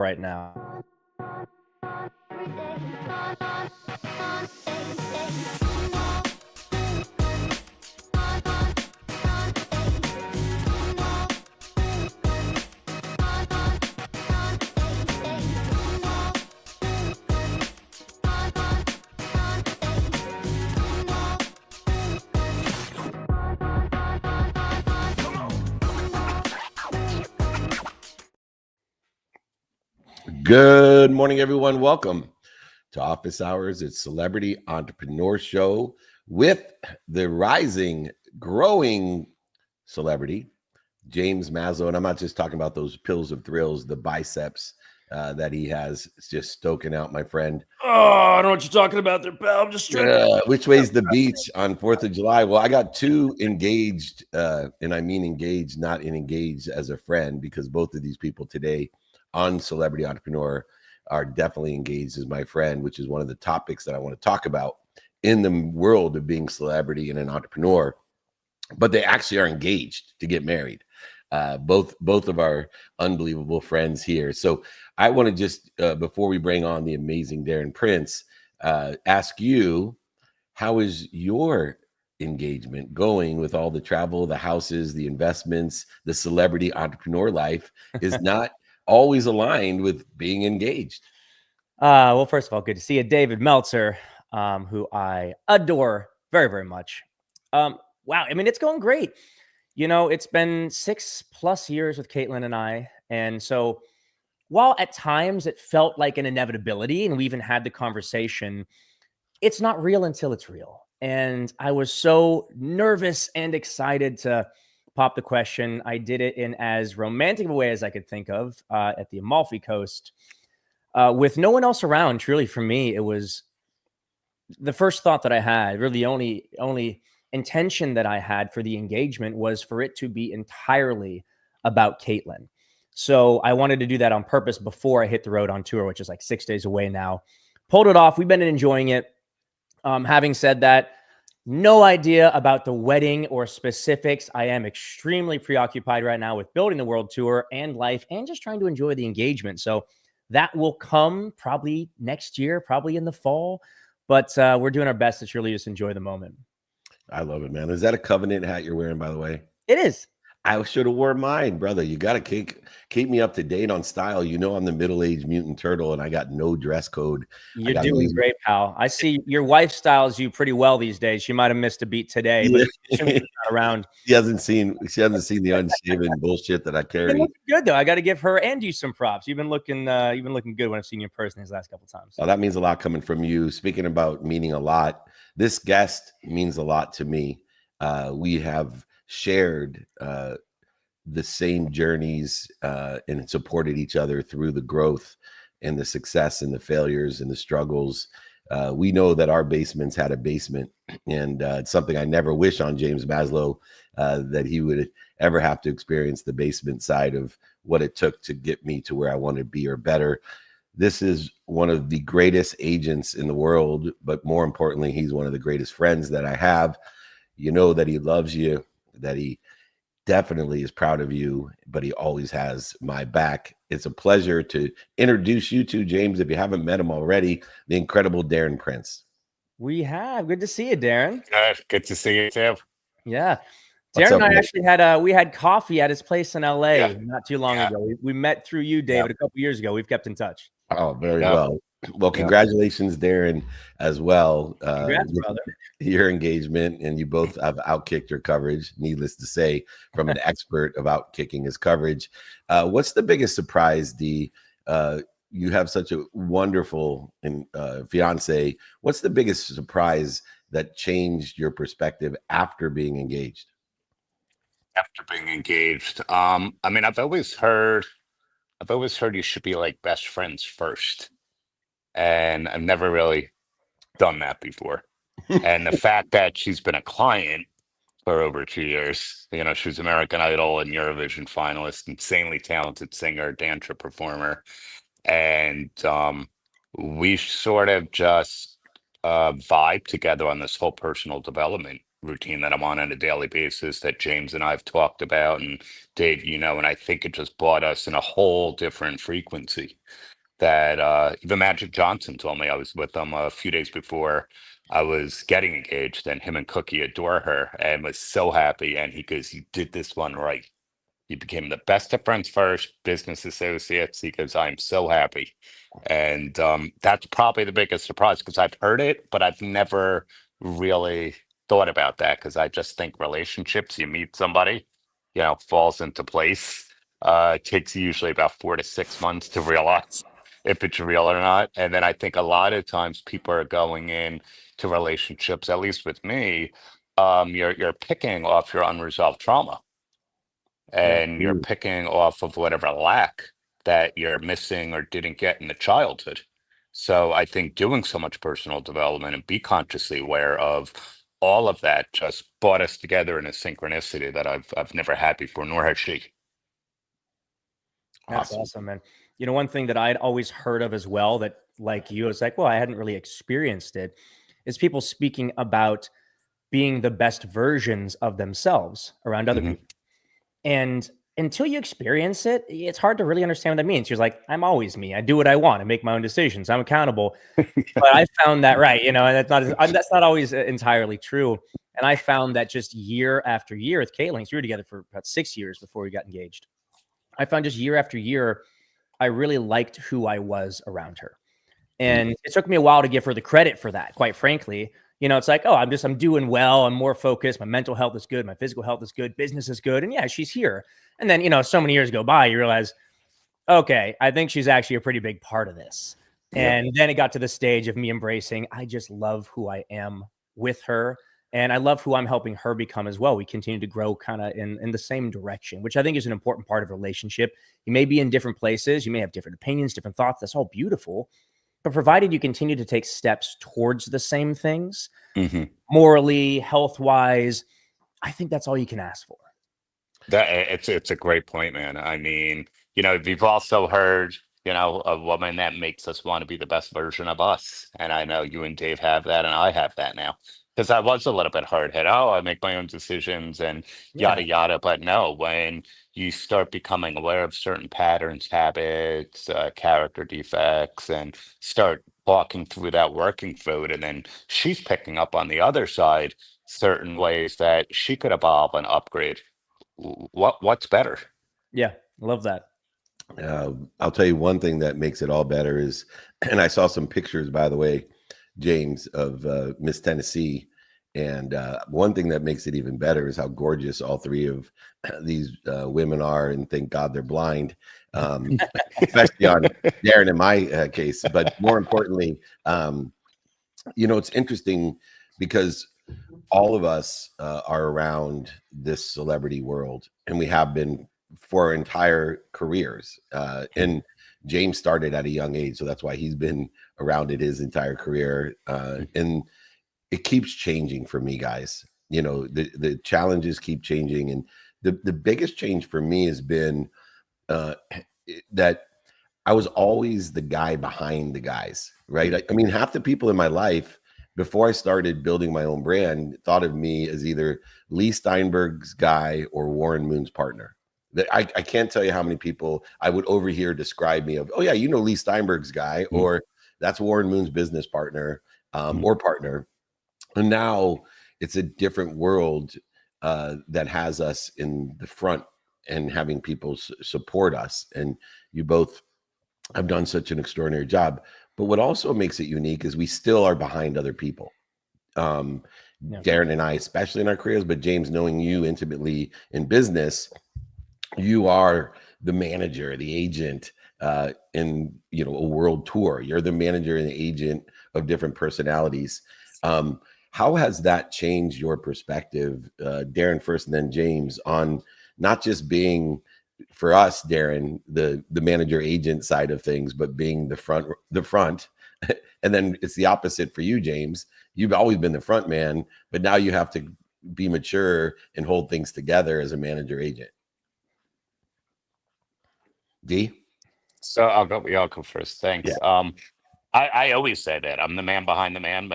right now. Good morning, everyone. Welcome to Office Hours. It's Celebrity Entrepreneur Show with the rising, growing celebrity, James Maslow. And I'm not just talking about those pills of thrills, the biceps that he has. It's just stoking out, my friend. Oh, I don't know what you're talking about there, pal. I'm just stretching. Which way's the beach on 4th of July? Well, I got two engaged, and I mean engaged, not engaged as a friend, because both of these people today on Celebrity Entrepreneur are definitely engaged as my friend, which is one of the topics that I want to talk about in the world of being celebrity and an entrepreneur. But they actually are engaged to get married. Both of our unbelievable friends here. So I want to just, before we bring on the amazing Darren Prince, ask you, how is your engagement going with all the travel, the houses, the investments? The celebrity entrepreneur life is not always aligned with being engaged. Well, first of all, good to see you, David Meltzer, who I adore very, very much. Wow. I mean, it's going great. You know, it's been 6+ years with Caitlin and I. And so while at times it felt like an inevitability, and we even had the conversation, it's not real until it's real. And I was so nervous and excited to pop the question. I did it in as romantic a way as I could think of at the Amalfi Coast with no one else around. Truly, for me, it was the first thought that I had, really the only intention that I had for the engagement was for it to be entirely about Caitlin. So I wanted to do that on purpose before I hit the road on tour, which is like 6 days away now. Pulled it off. We've been enjoying it. Having said that, no idea about the wedding or specifics. I am extremely preoccupied right now with building the world tour and life and just trying to enjoy the engagement. So that will come probably next year, probably in the fall. But we're doing our best to really just enjoy the moment. I love it, man. Is that a covenant hat you're wearing, by the way? It is. I should have worn mine, brother. You got to keep me up to date on style. You know, I'm the middle-aged mutant turtle, and I got no dress code. You're doing great, pal. I see your wife styles you pretty well these days. She might have missed a beat today, but she's not around. She hasn't seen the unshaven bullshit that I carry. You've been looking good though. I got to give her and you some props. You've been looking good when I've seen you in person these last couple of times. Well, that means a lot coming from you. Speaking about meaning a lot, this guest means a lot to me. We have shared the same journeys and supported each other through the growth and the success and the failures and the struggles. We know that our basements had a basement, and it's something I never wish on James Maslow, that he would ever have to experience the basement side of what it took to get me to where I wanted to be or better. This is one of the greatest agents in the world, but more importantly, he's one of the greatest friends that I have. You know that he loves you, that he definitely is proud of you, but he always has my back. It's a pleasure to introduce you to, James, if you haven't met him already, the incredible Darren Prince. We have. Good to see you, Darren. Good to see you, too. Yeah. Darren and I actually had coffee at his place in LA not too long ago. We met through you, David, a couple years ago. We've kept in touch. Oh, very well. Well, congratulations, Darren, as well. Congrats, brother. Your engagement, and you both have outkicked your coverage, needless to say, from an expert of outkicking his coverage. What's the biggest surprise, D? You have such a wonderful fiance. What's the biggest surprise that changed your perspective after being engaged? After being engaged, I mean, I've always heard you should be like best friends first. And I've never really done that before. And the fact that she's been a client for over 2 years, you know, she was American Idol and Eurovision finalist, insanely talented singer, dancer, performer. And we sort of just vibe together on this whole personal development routine that I'm on a daily basis that James and I have talked about, and Dave, and I think it just brought us in a whole different frequency that even Magic Johnson told me. I was with him a few days before I was getting engaged, and him and Cookie adore her and was so happy. And he goes, "You did this one right. You became the best of friends first, business associates." He goes, "I'm so happy." And that's probably the biggest surprise because I've heard it, but I've never really thought about that because I just think relationships, you meet somebody, falls into place. It takes usually about 4 to 6 months to realize if it's real or not. And then I think a lot of times people are going in to relationships, at least with me, you're picking off your unresolved trauma Yeah. and you're picking off of whatever lack that you're missing or didn't get in the childhood. So I think doing so much personal development and be consciously aware of all of that just brought us together in a synchronicity that I've never had before, nor has she. That's Awesome. awesome, man. One thing that I'd always heard of as well that, like you, it's like, well, I hadn't really experienced it, is people speaking about being the best versions of themselves around other Hmm. people. And until you experience it, it's hard to really understand what that means. You're like, I'm always me. I do what I want. I make my own decisions. I'm accountable. But I found that right, and that's not always entirely true. And I found that just year after year with Caitlin, we were together for about 6 years before we got engaged. I found just year after year, I really liked who I was around her. And it took me a while to give her the credit for that, quite frankly. It's like, oh, I'm doing well. I'm more focused. My mental health is good. My physical health is good. Business is good. And yeah, she's here. And then, so many years go by, you realize, okay, I think she's actually a pretty big part of this. Yeah. And then it got to the stage of me embracing, I just love who I am with her. And I love who I'm helping her become as well. We continue to grow kind of in the same direction, which I think is an important part of a relationship. You may be in different places. You may have different opinions, different thoughts. That's all beautiful. But provided you continue to take steps towards the same things, Hmm. morally, health-wise, I think that's all you can ask for. It's a great point, man. I mean, we've also heard, a woman that makes us want to be the best version of us. And I know you and Dave have that, and I have that now. Because I was a little bit hard hit. Oh, I make my own decisions and Yeah. yada yada. But no, when you start becoming aware of certain patterns, habits, character defects, and start walking through that, working through it, and then she's picking up on the other side certain ways that she could evolve and upgrade. What's better? Yeah. Love that. I'll tell you one thing that makes it all better is, and I saw some pictures, by the way, James, of Miss Tennessee. And one thing that makes it even better is how gorgeous all three of these women are. And thank God they're blind, especially on Darren in my case. But more importantly, it's interesting because all of us are around this celebrity world, and we have been for our entire careers. And James started at a young age, so that's why he's been around it his entire career. And it keeps changing for me, guys. The challenges keep changing, and the biggest change for me has been that I was always the guy behind the guys, right? I mean, half the people in my life before I started building my own brand thought of me as either Lee Steinberg's guy or Warren Moon's partner. That I can't tell you how many people I would overhear describe me of, oh yeah, Lee Steinberg's guy, or that's Warren Moon's business partner or partner. And now it's a different world that has us in the front and having people support us. And you both have done such an extraordinary job. But what also makes it unique is we still are behind other people. Darren and I, especially in our careers, but James, knowing you intimately in business, you are the manager, the agent in a world tour. You're the manager and the agent of different personalities. How has that changed your perspective, Darren first, and then James, on not just being, for us, Darren, the manager agent side of things, but being the front, and then it's the opposite for you, James. You've always been the front man, but now you have to be mature and hold things together as a manager agent. D? So I'll go first. Thanks. Yeah. I always say that I'm the man behind the man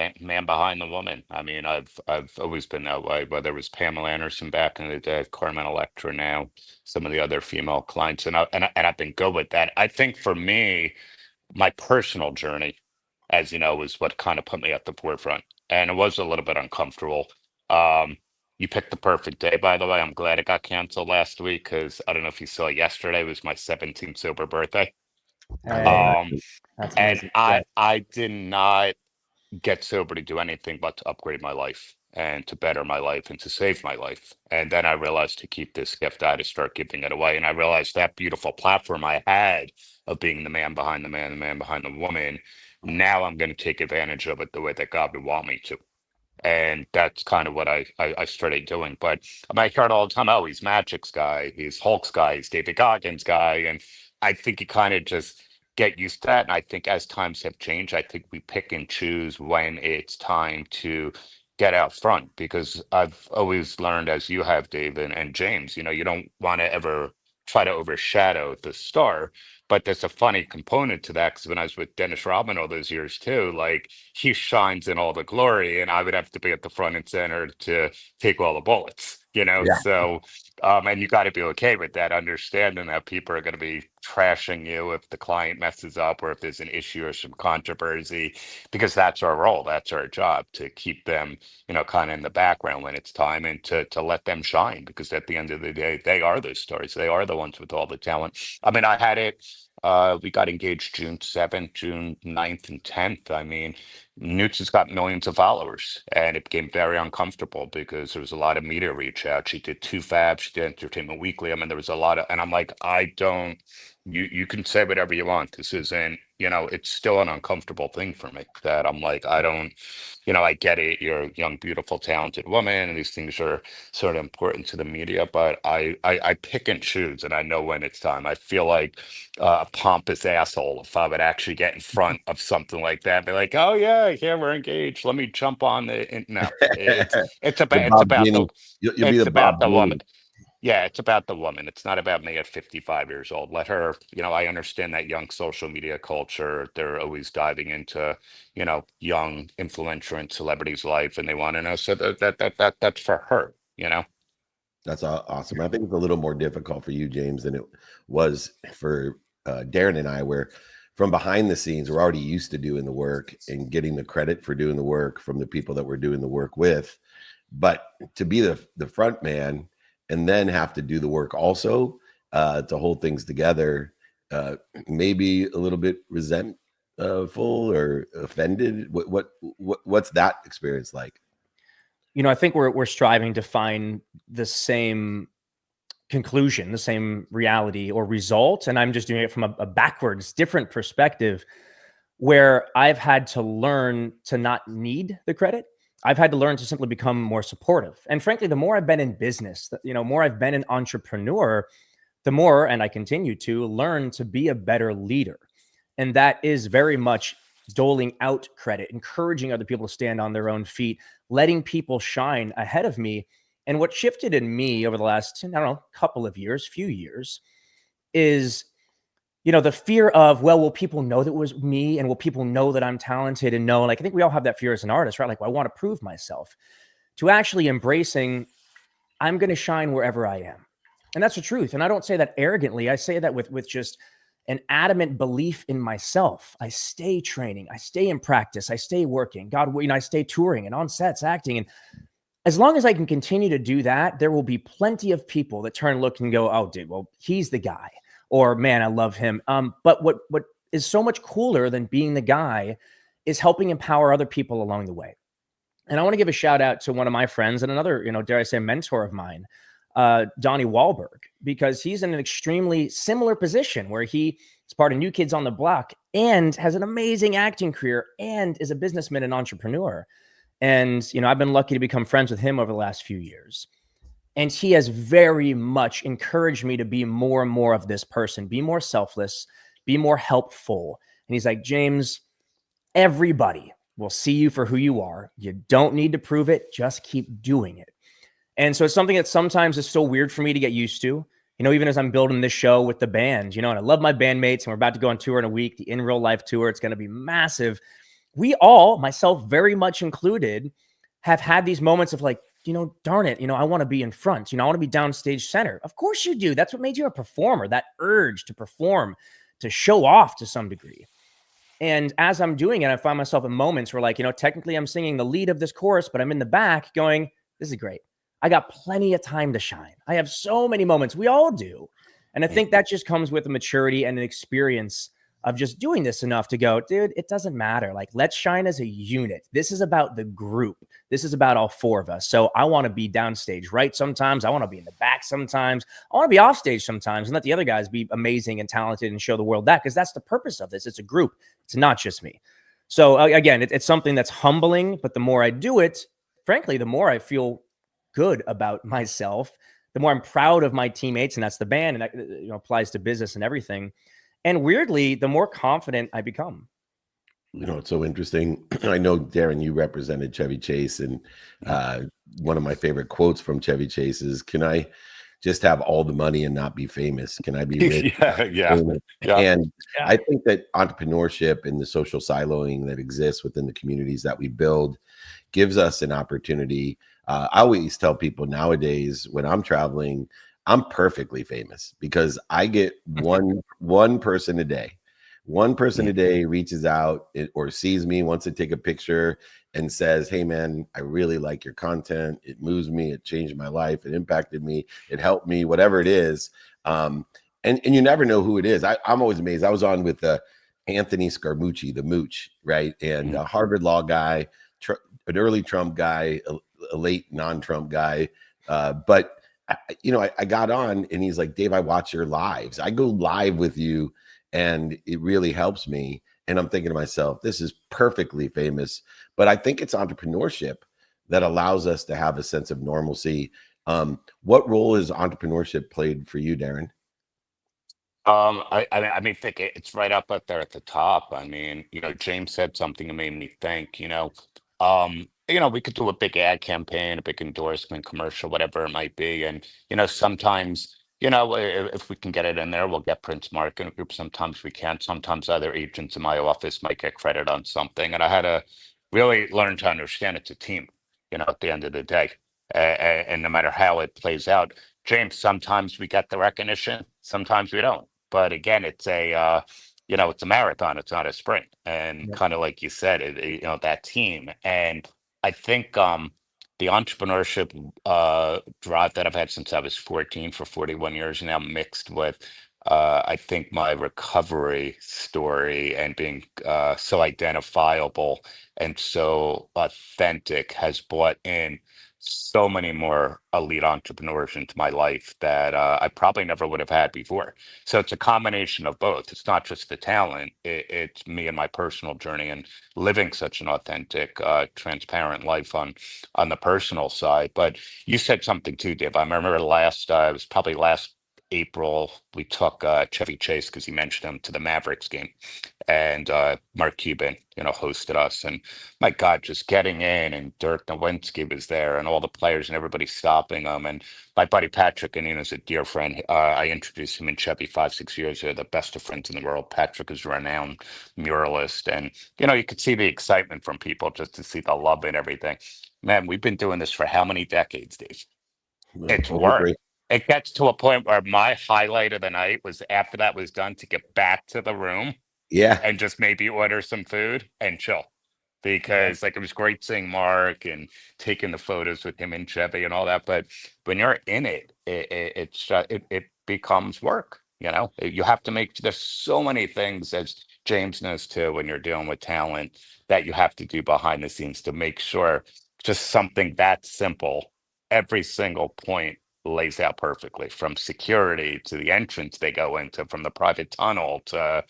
behind the woman. I mean, I've always been that way. Whether it was Pamela Anderson back in the day, Carmen Electra now, some of the other female clients, and I've been good with that. I think for me, my personal journey, as you know, was what kind of put me at the forefront, and it was a little bit uncomfortable. Um, you picked the perfect day, by the way. I'm glad it got canceled last week because I don't know if you saw yesterday was my 17th sober birthday. I love Hey, that. Um, that's and amazing. I did not get sober to do anything but to upgrade my life and to better my life and to save my life. And then I realized to keep this gift, I had to start giving it away. And I realized that beautiful platform I had of being the man behind the man, the man behind the woman. Now I'm going to take advantage of it the way that God would want me to. And that's kind of what I started doing. But I hear it all the time. Oh, he's Magic's guy, he's Hulk's guy, he's David Goggins' guy. And I think you kind of just get used to that. And I think as times have changed, I think we pick and choose when it's time to get out front because I've always learned, as you have, David and James, you don't want to ever try to overshadow the star. But there's a funny component to that because when I was with Dennis Rodman all those years too, like he shines in all the glory, and I would have to be at the front and center to take all the bullets. Yeah. So, and you got to be okay with that, understanding that people are going to be trashing you if the client messes up or if there's an issue or some controversy, because that's our role, that's our job to keep them, kind of in the background when it's time and to let them shine, because at the end of the day, they are those stories. They are the ones with all the talent. I mean, I had it. We got engaged June 7th, June 9th, and 10th. I mean, Newts has got millions of followers, and it became very uncomfortable because there was a lot of media reach out. She did two fabs, she did Entertainment Weekly. I mean, there was a lot of, and I'm like, I don't, you can say whatever you want. This isn't, it's still an uncomfortable thing for me that I'm like, I don't, I get it. You're a young, beautiful, talented woman, and these things are sort of important to the media, but I pick and choose, and I know when it's time. I feel like a pompous asshole if I would actually get in front of something like that and be like, "Oh yeah, we're engaged. Let me jump on the." No, it's The about it's Bob about the Genie. You'll be it's the about Bob the woman. Genie. Yeah, it's about the woman. It's not about me at 55 years old. Let her, I understand that young social media culture. They're always diving into, young influencer and celebrities' life, and they want to know. So that's for her. That's awesome. I think it's a little more difficult for you, James, than it was for Darren and I, where from behind the scenes, we're already used to doing the work and getting the credit for doing the work from the people that we're doing the work with. But to be the front man and then have to do the work also to hold things together, maybe a little bit resentful or offended. What's that experience like? I think we're striving to find the same conclusion, the same reality or result, and I'm just doing it from a backwards, different perspective, where I've had to learn to not need the credit. I've had to learn to simply become more supportive. And frankly, the more I've been in business, more I've been an entrepreneur, the more, and I continue to learn to be a better leader. And that is very much doling out credit, encouraging other people to stand on their own feet, letting people shine ahead of me. And what shifted in me over the last, I don't know, couple of years, few years, is, the fear of, well, will people know that it was me? And will people know that I'm talented? And know, like, I think we all have that fear as an artist, right? Like, well, I want to prove myself, to actually embracing, I'm going to shine wherever I am. And that's the truth. And I don't say that arrogantly. I say that with just an adamant belief in myself. I stay training. I stay in practice. I stay working. God, I stay touring and on sets, acting. And as long as I can continue to do that, there will be plenty of people that turn, look, and go, oh, dude, well, he's the guy. Or, man, I love him. But what is so much cooler than being the guy is helping empower other people along the way. And I want to give a shout out to one of my friends and another, dare I say, mentor of mine, Donnie Wahlberg, because he's in an extremely similar position where he is part of New Kids on the Block and has an amazing acting career and is a businessman and entrepreneur. And, I've been lucky to become friends with him over the last few years. And he has very much encouraged me to be more and more of this person, be more selfless, be more helpful. And he's like, James, everybody will see you for who you are. You don't need to prove it. Just keep doing it. And so it's something that sometimes is so weird for me to get used to, Even as I'm building this show with the band, and I love my bandmates, and we're about to go on tour in a week, the In Real Life tour. It's going to be massive. We all, myself very much included, have had these moments of like, darn it, I want to be in front, I want to be downstage center. Of course you do. That's what made you a performer, that urge to perform, to show off to some degree. And as I'm doing it, I find myself in moments where, like, technically I'm singing the lead of this chorus, but I'm in the back going, this is great. I got plenty of time to shine. I have so many moments. We all do. And I think that just comes with a maturity and an experience of just doing this enough to go, dude, it doesn't matter. Like, let's shine as a unit. This is about the group. This is about all four of us. So I want to be downstage right sometimes. I want to be in the back sometimes. I want to be off stage sometimes and let the other guys be amazing and talented and show the world that, because that's the purpose of this. It's a group. It's not just me. So again, it's something that's humbling, but the more I do it, frankly, the more I feel good about myself, the more I'm proud of my teammates, and that's the band, and that applies to business and everything. And weirdly, the more confident I become. It's so interesting. I know, Darren, you represented Chevy Chase, and one of my favorite quotes from Chevy Chase is, "Can I just have all the money and not be famous? Can I be rich?" yeah. And I think that entrepreneurship and the social siloing that exists within the communities that we build gives us an opportunity. I always tell people nowadays when I'm traveling, I'm perfectly famous because I get one person a day. One person a day reaches out or sees me, wants to take a picture and says, "Hey man, I really like your content. It moves me. It changed my life. It impacted me. It helped me," whatever it is. And you never know who it is. I'm always amazed. I was on with Anthony Scaramucci, the Mooch, right? And a Harvard Law guy, an early Trump guy, a late non-Trump guy. But I got on and he's like, "Dave, I watch your lives. I go live with you and it really helps me." And I'm thinking to myself, this is perfectly famous, but I think it's entrepreneurship that allows us to have a sense of normalcy. What role has entrepreneurship played for you, Darren? I mean, think it's right up there at the top. I mean, James said something that made me think, we could do a big ad campaign, a big endorsement commercial, whatever it might be. And, sometimes, if we can get it in there, we'll get Prince Marketing Group. Sometimes we can't. Sometimes other agents in my office might get credit on something. And I had to really learn to understand it's a team, at the end of the day. And no matter how it plays out, James, sometimes we get the recognition, sometimes we don't. But again, it's a marathon. It's not a sprint. And Yep. kind of like you said, that team. And I think the entrepreneurship drive that I've had since I was 14 for 41 years now, mixed with I think my recovery story and being so identifiable and so authentic has brought in so many more elite entrepreneurs into my life that I probably never would have had before. So it's a combination of both. It's not just the talent, it's me and my personal journey and living such an authentic, transparent life on the personal side. But you said something too, Dave. I remember it was probably last April, we took Chevy Chase because he mentioned him to the Mavericks game, and Mark Cuban, hosted us. And my God, just getting in, and Dirk Nowitzki was there, and all the players and everybody stopping them. And my buddy Patrick, and is a dear friend. I introduced him in Chevy 5, 6 years ago. The best of friends in the world. Patrick is a renowned muralist, and you could see the excitement from people just to see the love and everything. Man, we've been doing this for how many decades, Dave? It's Over work. three. It gets to a point where my highlight of the night was after that was done to get back to the room Yeah. and just maybe order some food and chill. Because like it was great seeing Mark and taking the photos with him and Chevy and all that. But when you're in it becomes work. You have to make, there's so many things, as James knows too, when you're dealing with talent, that you have to do behind the scenes to make sure just something that simple, every single point lays out perfectly, from security to the entrance they go into, from the private tunnel to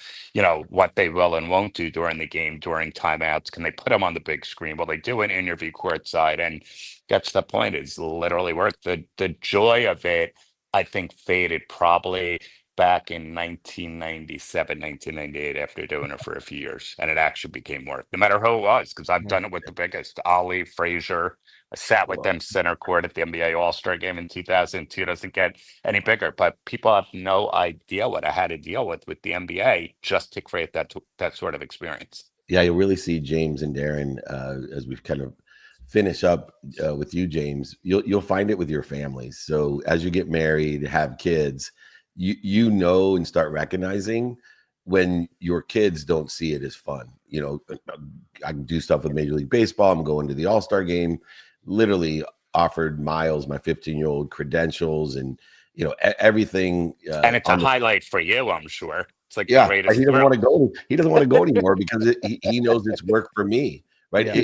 what they will and won't do during the game, during timeouts. Can they put them on the big screen? Will they do an interview courtside? And that's the point, is literally work. The joy of it, I think, faded probably back in 1997, 1998 after doing it for a few years, and it actually became work, no matter who it was, because I've done it with the biggest, Ali, Frazier. I sat with them center court at the NBA All-Star game in 2002. Doesn't get any bigger, but people have no idea what I had to deal with the NBA just to create that sort of experience. Yeah, you'll really see James and Darren as we've kind of finish up with you, James. You'll find it with your families. So as you get married, have kids, you know and start recognizing when your kids don't see it as fun. You know, I do stuff with Major League Baseball. I'm going to the All-Star game. Literally offered Miles, my 15-year-old, credentials and everything. And it's a highlight for you, I'm sure. It's like Yeah, the greatest. he doesn't want to go. He doesn't want to go anymore because he knows it's work for me, right? Yeah.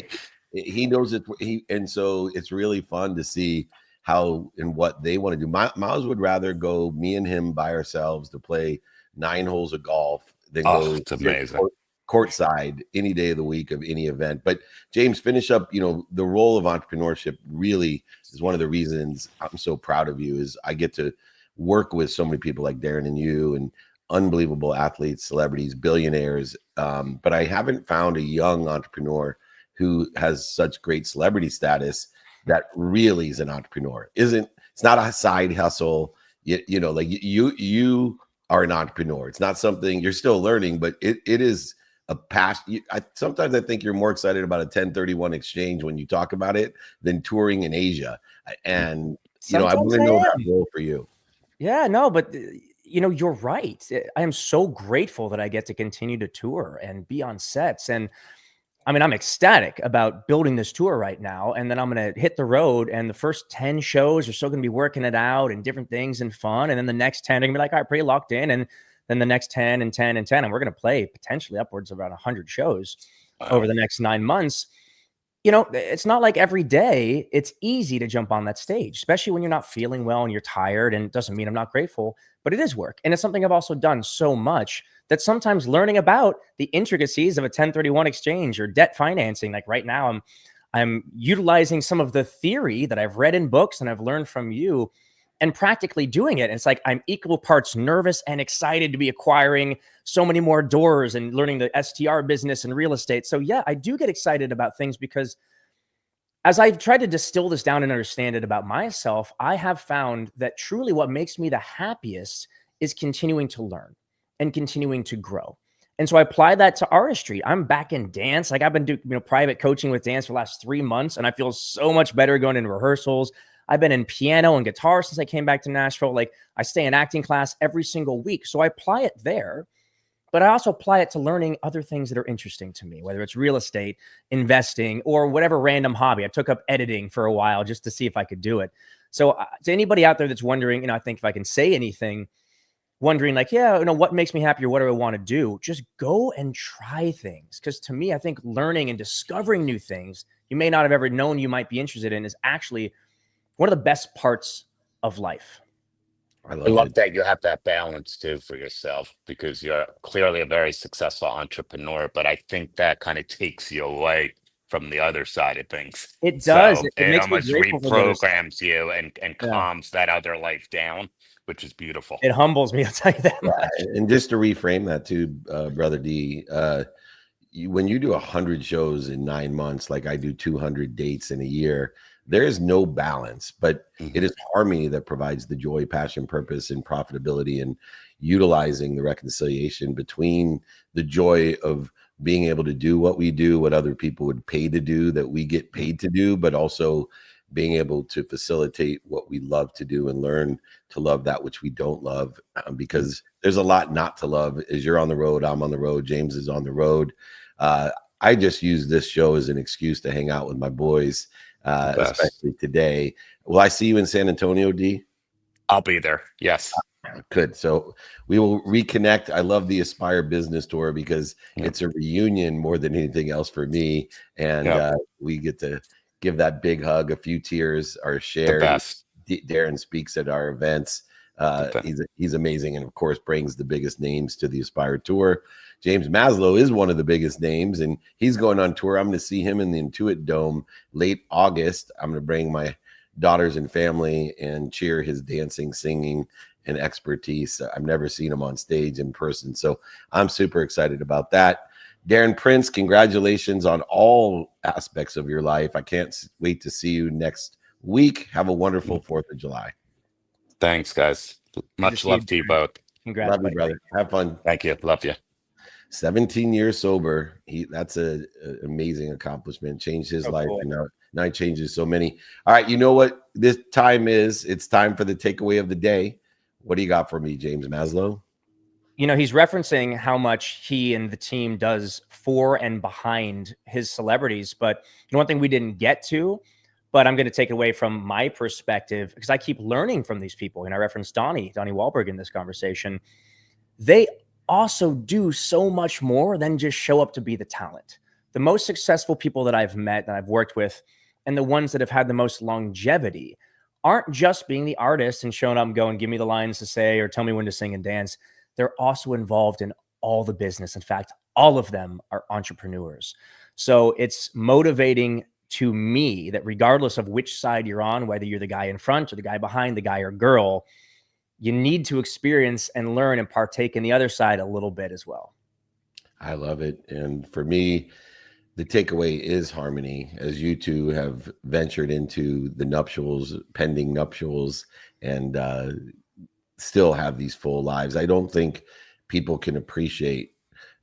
He knows it. And so it's really fun to see how and what they want to do. Miles would rather go me and him by ourselves to play 9 holes of golf than go it's amazing. Courtside any day of the week of any event. But James, finish up. The role of entrepreneurship really is one of the reasons I'm so proud of you. Is I get to work with so many people like Darren and you and unbelievable athletes, celebrities, billionaires. But I haven't found a young entrepreneur who has such great celebrity status that really is an entrepreneur. It's not a side hustle. Like you are an entrepreneur. It's not something you're still learning, but it is a passion. Sometimes I think you're more excited about a 1031 exchange when you talk about it than touring in Asia. And I want to know that role for you. Yeah, no, but you're right. I am so grateful that I get to continue to tour and be on sets. And I mean, I'm ecstatic about building this tour right now. And then I'm going to hit the road, and the first 10 shows are still going to be working it out and different things and fun. And then the next 10 are going to be like, all right, pretty locked in. And then the next 10 and 10 and 10. And we're going to play potentially upwards of about 100 shows over the next 9 months. It's not like every day it's easy to jump on that stage, especially when you're not feeling well and you're tired. And it doesn't mean I'm not grateful, but it is work. And it's something I've also done so much that sometimes learning about the intricacies of a 1031 exchange or debt financing, like right now, I'm utilizing some of the theory that I've read in books and I've learned from you and practically doing it. And it's like I'm equal parts nervous and excited to be acquiring so many more doors and learning the STR business and real estate. So yeah, I do get excited about things because as I've tried to distill this down and understand it about myself, I have found that truly what makes me the happiest is continuing to learn and continuing to grow. And so I apply that to artistry. I'm back in dance. Like I've been doing private coaching with dance for the last 3 months, and I feel so much better going into rehearsals. I've been in piano and guitar since I came back to Nashville. Like I stay in acting class every single week. So I apply it there, but I also apply it to learning other things that are interesting to me, whether it's real estate, investing, or whatever random hobby. I took up editing for a while just to see if I could do it. So to anybody out there that's wondering, I think if I can say anything, wondering like, what makes me happy or what do I want to do? Just go and try things. Because to me, I think learning and discovering new things you may not have ever known you might be interested in is actually one of the best parts of life. I love that you have that balance too for yourself, because you're clearly a very successful entrepreneur, but I think that kind of takes you away from the other side of things. It does. So it makes almost me reprograms you and calms that other life down, which is beautiful. It humbles me, I'll tell you that much. And just to reframe that too, Brother D, when you do 100 shows in 9 months, like I do 200 dates in a year, there is no balance, but it is harmony that provides the joy, passion, purpose, and profitability, and utilizing the reconciliation between the joy of being able to do what we do, what other people would pay to do, that we get paid to do, but also being able to facilitate what we love to do and learn to love that which we don't love, because there's a lot not to love. As you're on the road, I'm on the road, James is on the road. I just use this show as an excuse to hang out with my boys, especially today. Will I see you in San Antonio, D? I'll be there. Yes. Good. So we will reconnect. I love the Aspire Business Tour because it's a reunion more than anything else for me. And we get to give that big hug. A few tears are shared. The best. Darren speaks at our events. He's amazing, and of course brings the biggest names to the Aspire Tour. James Maslow is one of the biggest names, and he's going on tour. I'm going to see him in the Intuit Dome late August. I'm going to bring my daughters and family and cheer his dancing, singing, and expertise. I've never seen him on stage in person. So I'm super excited about that. Darren Prince, congratulations on all aspects of your life. I can't wait to see you next week. Have a wonderful 4th of July. Thanks, guys. Much love to you both. Congrats, Love you, buddy. brother. Have fun. Thank you. Love you. 17 years sober. That's an amazing accomplishment. Changed his life, Cool. and now he changes so many. All right, you know what this time is? It's time for the takeaway of the day. What do you got for me, James Maslow? He's referencing how much he and the team does for and behind his celebrities. But one thing we didn't get to, but I'm going to take it away from my perspective, because I keep learning from these people. And I referenced Donnie Wahlberg in this conversation. They also do so much more than just show up to be the talent. The most successful people that I've met, that I've worked with, and the ones that have had the most longevity aren't just being the artist and showing up and going, give me the lines to say or tell me when to sing and dance. They're also involved in all the business. In fact, all of them are entrepreneurs. So it's motivating to me that regardless of which side you're on, whether you're the guy in front or the guy behind, the guy or girl, you need to experience and learn and partake in the other side a little bit as well. I love it. And for me, the takeaway is harmony, as you two have ventured into the nuptials, pending nuptials, and still have these full lives. I don't think people can appreciate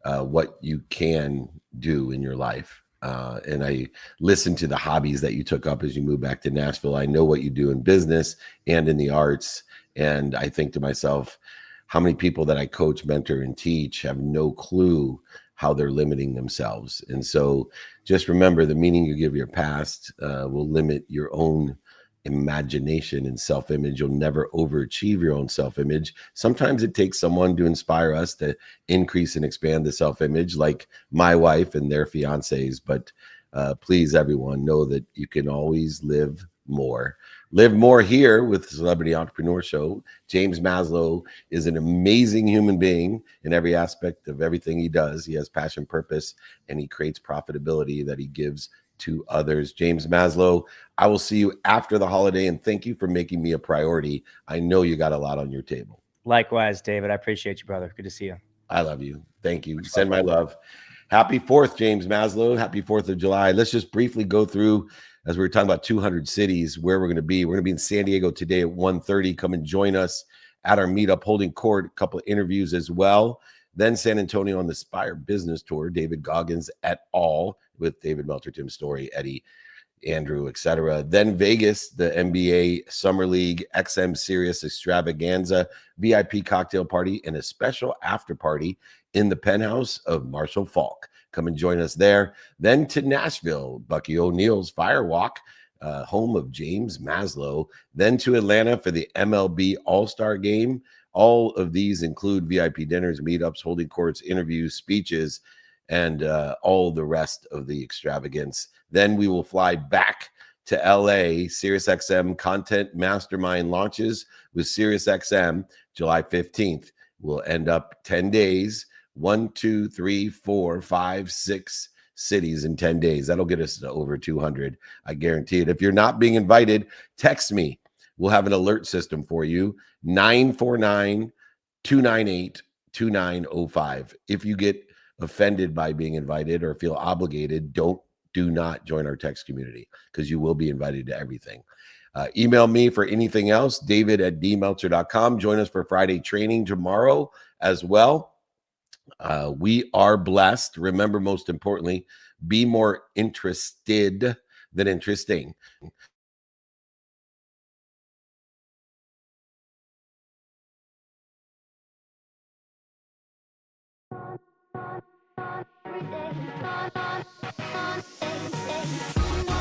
what you can do in your life. And I listened to the hobbies that you took up as you moved back to Nashville. I know what you do in business and in the arts. And I think to myself, how many people that I coach, mentor, and teach have no clue how they're limiting themselves. And so just remember, the meaning you give your past will limit your own imagination and self-image. You'll never overachieve your own self-image. Sometimes it takes someone to inspire us to increase and expand the self-image, like my wife and their fiancés. But please, everyone, know that you can always live more. Live more here with the Celebrity Entrepreneur Show. James Maslow is an amazing human being in every aspect of everything he does. He has passion, purpose, and he creates profitability that he gives to others. James Maslow, I will see you after the holiday, and thank you for making me a priority. I know you got a lot on your table. Likewise, David. I appreciate you, brother. Good to see you. I love you. Thank you. Send my love. Happy 4th, James Maslow. Happy 4th of July. Let's just briefly go through, as we were talking about 200 cities, where we're going to be. We're going to be in San Diego today at 1:30. Come and join us at our meetup, holding court, a couple of interviews as well. Then San Antonio on the Spire Business Tour, David Goggins et al. With David Meltzer, Tim Story, Eddie, Andrew, etc. Then Vegas, the NBA Summer League XM Sirius Extravaganza VIP cocktail party and a special after party in the penthouse of Marshall Falk. Come and join us there. Then to Nashville, Bucky O'Neill's Firewalk, home of James Maslow. Then to Atlanta for the MLB All-Star Game. All of these include VIP dinners, meetups, holding courts, interviews, speeches, and all the rest of the extravagance. Then we will fly back to LA. SiriusXM Content Mastermind launches with SiriusXM July 15th. We'll end up 10 days, 1, 2, 3, 4, 5, 6 cities in 10 days. That'll get us to over 200. I guarantee it. If you're not being invited, text me. We'll have an alert system for you. 949-298-2905. If you get offended by being invited or feel obligated, do not join our text community, because you will be invited to everything. Email me for anything else, david@dmeltzer.com. Join us for Friday training tomorrow as well. We are blessed. Remember, most importantly, be more interested than interesting. Every day,